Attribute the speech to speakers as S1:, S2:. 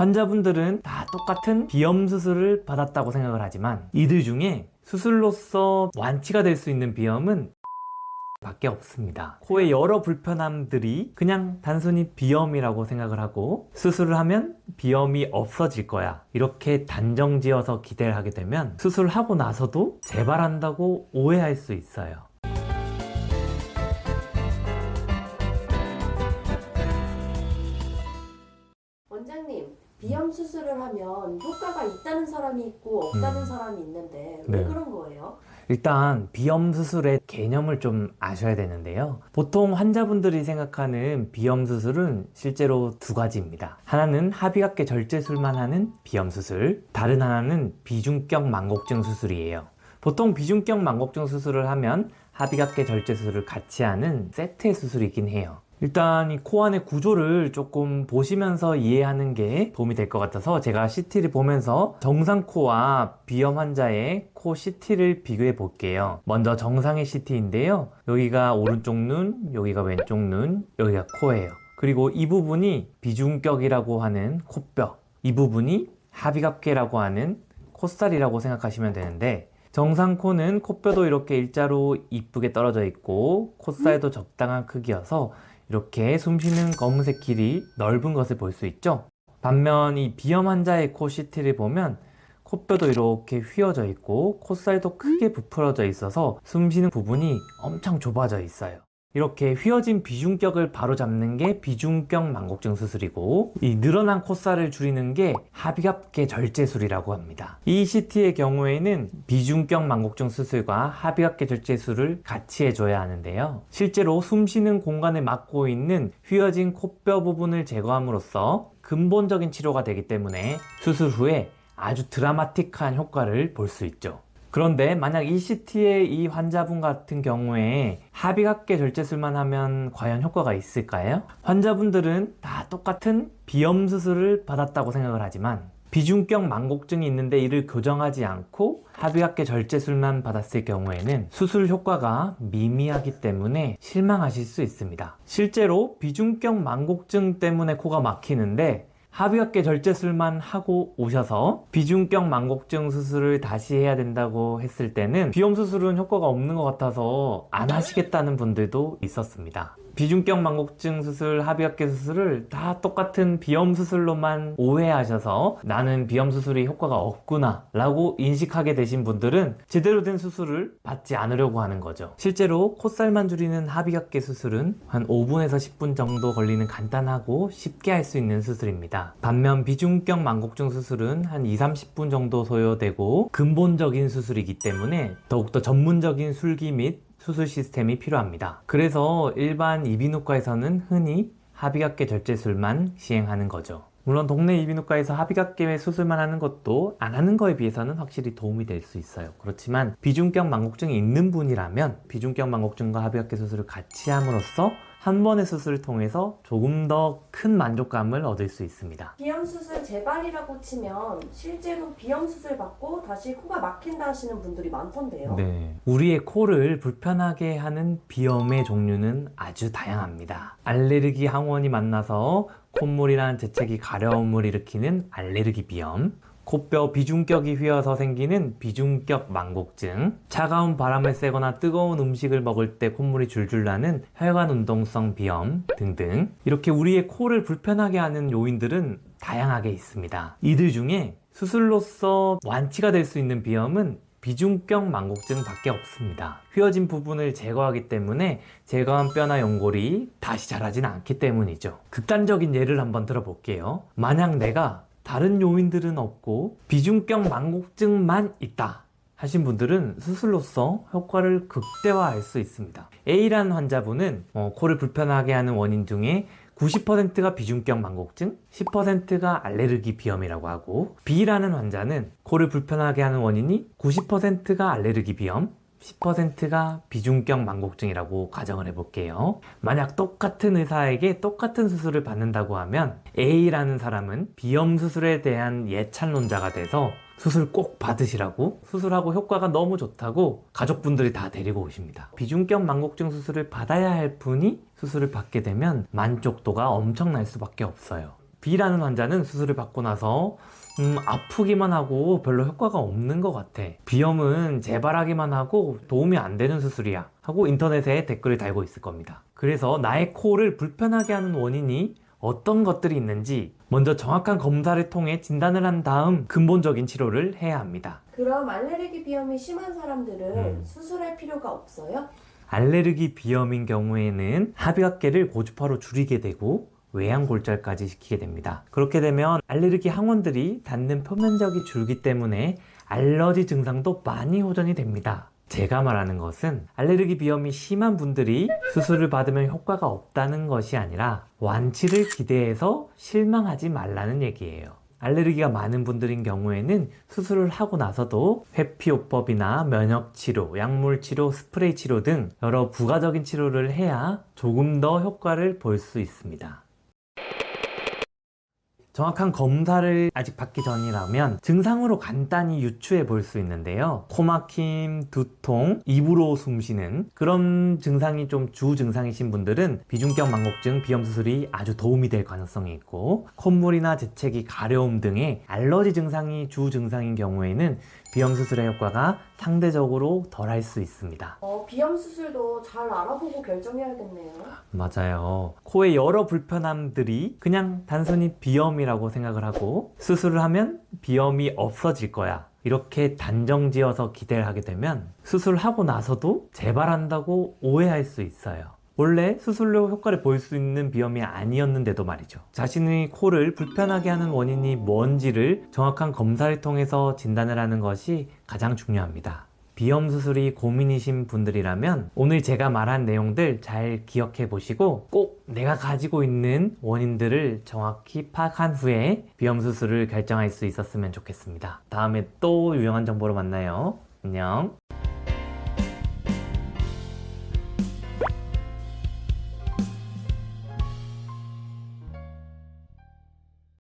S1: 환자분들은 다 똑같은 비염 수술을 받았다고 생각을 하지만 이들 중에 수술로서 완치가 될 수 있는 비염은 밖에 없습니다. 코의 여러 불편함들이 그냥 단순히 비염이라고 생각을 하고 수술을 하면 비염이 없어질 거야 이렇게 단정 지어서 기대를 하게 되면 수술하고 나서도 재발한다고 오해할 수 있어요.
S2: 원장님, 비염 수술을 하면 효과가 있다는 사람이 있고 없다는 사람이 있는데 왜
S1: 네.
S2: 그런 거예요?
S1: 일단 비염 수술의 개념을 좀 아셔야 되는데요. 보통 환자분들이 생각하는 비염 수술은 실제로 두 가지입니다. 하나는 합의각계 절제술만 하는 비염 수술, 다른 하나는 비중격 망곡증 수술이에요. 보통 비중격 망곡증 수술을 하면 합의각계 절제술을 같이 하는 세트의 수술이긴 해요. 일단 이 코 안의 구조를 조금 보시면서 이해하는 게 도움이 될 것 같아서 제가 CT를 보면서 정상 코와 비염 환자의 코 CT를 비교해 볼게요. 먼저 정상의 CT인데요. 여기가 오른쪽 눈, 여기가 왼쪽 눈, 여기가 코예요. 그리고 이 부분이 비중격이라고 하는 코뼈, 이 부분이 합의각계라고 하는 콧살이라고 생각하시면 되는데 정상 코는 코뼈도 이렇게 일자로 이쁘게 떨어져 있고 콧살도 적당한 크기여서 이렇게 숨쉬는 검은색 길이 넓은 것을 볼 수 있죠. 반면 이 비염 환자의 코 CT를 보면 코뼈도 이렇게 휘어져 있고 콧살도 크게 부풀어져 있어서 숨쉬는 부분이 엄청 좁아져 있어요. 이렇게 휘어진 비중격을 바로잡는 게 비중격 망곡증 수술이고 이 늘어난 콧살을 줄이는 게 합의각계 절제술이라고 합니다. 이 CT의 경우에는 비중격 망곡증 수술과 합의각계 절제술을 같이 해줘야 하는데요. 실제로 숨쉬는 공간을 막고 있는 휘어진 코뼈 부분을 제거함으로써 근본적인 치료가 되기 때문에 수술 후에 아주 드라마틱한 효과를 볼 수 있죠. 그런데 만약 이 CT의 이 환자분 같은 경우에 합의각계 절제술만 하면 과연 효과가 있을까요? 환자분들은 다 똑같은 비염 수술을 받았다고 생각을 하지만 비중격 망곡증이 있는데 이를 교정하지 않고 합의각계 절제술만 받았을 경우에는 수술 효과가 미미하기 때문에 실망하실 수 있습니다. 실제로 비중격 망곡증 때문에 코가 막히는데 합의각계 절제술만 하고 오셔서 비중격 망곡증 수술을 다시 해야 된다고 했을 때는 비염 수술은 효과가 없는 것 같아서 안 하시겠다는 분들도 있었습니다. 비중격 망곡증 수술, 합의각계 수술을 다 똑같은 비염 수술로만 오해하셔서 나는 비염 수술이 효과가 없구나 라고 인식하게 되신 분들은 제대로 된 수술을 받지 않으려고 하는 거죠. 실제로 콧살만 줄이는 합의각계 수술은 한 5분에서 10분 정도 걸리는 간단하고 쉽게 할 수 있는 수술입니다. 반면 비중격 망곡증 수술은 한 2-30분 정도 소요되고 근본적인 수술이기 때문에 더욱더 전문적인 술기 및 수술 시스템이 필요합니다. 그래서 일반 이비인후과에서는 흔히 합의각계 절제술만 시행하는 거죠. 물론 동네 이비인후과에서 합의각계 수술만 하는 것도 안 하는 거에 비해서는 확실히 도움이 될 수 있어요. 그렇지만 비중격 망곡증이 있는 분이라면 비중격 망곡증과 합의각계 수술을 같이 함으로써 한 번의 수술을 통해서 조금 더 큰 만족감을 얻을 수 있습니다.
S2: 비염 수술 재발이라고 치면 실제로 비염 수술 받고 다시 코가 막힌다 하시는 분들이 많던데요.
S1: 네. 우리의 코를 불편하게 하는 비염의 종류는 아주 다양합니다. 알레르기 항원이 만나서 콧물이란 재채기 가려움을 일으키는 알레르기 비염, 코뼈 비중격이 휘어서 생기는 비중격 망곡증, 차가운 바람을 쐬거나 뜨거운 음식을 먹을 때 콧물이 줄줄 나는 혈관 운동성 비염 등등 이렇게 우리의 코를 불편하게 하는 요인들은 다양하게 있습니다. 이들 중에 수술로서 완치가 될 수 있는 비염은 비중격 망곡증 밖에 없습니다. 휘어진 부분을 제거하기 때문에 제거한 뼈나 연골이 다시 자라지는 않기 때문이죠. 극단적인 예를 한번 들어볼게요. 만약 내가 다른 요인들은 없고 비중격 망곡증만 있다 하신 분들은 수술로서 효과를 극대화할 수 있습니다. A라는 환자분은 코를 불편하게 하는 원인 중에 90%가 비중격 망곡증, 10%가 알레르기 비염이라고 하고 B라는 환자는 코를 불편하게 하는 원인이 90%가 알레르기 비염, 10%가 비중격 망곡증이라고 가정을 해볼게요. 만약 똑같은 의사에게 똑같은 수술을 받는다고 하면 A라는 사람은 비염 수술에 대한 예찬론자가 돼서 수술 꼭 받으시라고 수술하고 효과가 너무 좋다고 가족분들이 다 데리고 오십니다. 비중격 망곡증 수술을 받아야 할 분이 수술을 받게 되면 만족도가 엄청날 수밖에 없어요. B라는 환자는 수술을 받고 나서 아프기만 하고 별로 효과가 없는 것 같아. 비염은 재발하기만 하고 도움이 안 되는 수술이야 하고 인터넷에 댓글을 달고 있을 겁니다. 그래서 나의 코를 불편하게 하는 원인이 어떤 것들이 있는지 먼저 정확한 검사를 통해 진단을 한 다음 근본적인 치료를 해야 합니다.
S2: 그럼 알레르기 비염이 심한 사람들은 수술할 필요가 없어요?
S1: 알레르기 비염인 경우에는 합의각계를 고주파로 줄이게 되고 외양골절까지 시키게 됩니다. 그렇게 되면 알레르기 항원들이 닿는 표면적이 줄기 때문에 알러지 증상도 많이 호전이 됩니다. 제가 말하는 것은 알레르기 비염이 심한 분들이 수술을 받으면 효과가 없다는 것이 아니라 완치를 기대해서 실망하지 말라는 얘기예요. 알레르기가 많은 분들인 경우에는 수술을 하고 나서도 회피요법이나 면역치료, 약물치료, 스프레이 치료 등 여러 부가적인 치료를 해야 조금 더 효과를 볼 수 있습니다. 정확한 검사를 아직 받기 전이라면 증상으로 간단히 유추해 볼 수 있는데요. 코막힘, 두통, 입으로 숨쉬는 그런 증상이 좀 주 증상이신 분들은 비중격 망곡증 비염 수술이 아주 도움이 될 가능성이 있고, 콧물이나 재채기, 가려움 등의 알러지 증상이 주 증상인 경우에는 비염 수술의 효과가 상대적으로 덜할 수 있습니다.
S2: 비염 수술도 잘 알아보고 결정해야겠네요.
S1: 맞아요. 코의 여러 불편함들이 그냥 단순히 비염이라고 생각을 하고 수술을 하면 비염이 없어질 거야, 이렇게 단정지어서 기대를 하게 되면 수술하고 나서도 재발한다고 오해할 수 있어요. 원래 수술로 효과를 볼 수 있는 비염이 아니었는데도 말이죠. 자신의 코를 불편하게 하는 원인이 뭔지를 정확한 검사를 통해서 진단을 하는 것이 가장 중요합니다. 비염 수술이 고민이신 분들이라면 오늘 제가 말한 내용들 잘 기억해 보시고 꼭 내가 가지고 있는 원인들을 정확히 파악한 후에 비염 수술을 결정할 수 있었으면 좋겠습니다. 다음에 또 유용한 정보로 만나요. 안녕.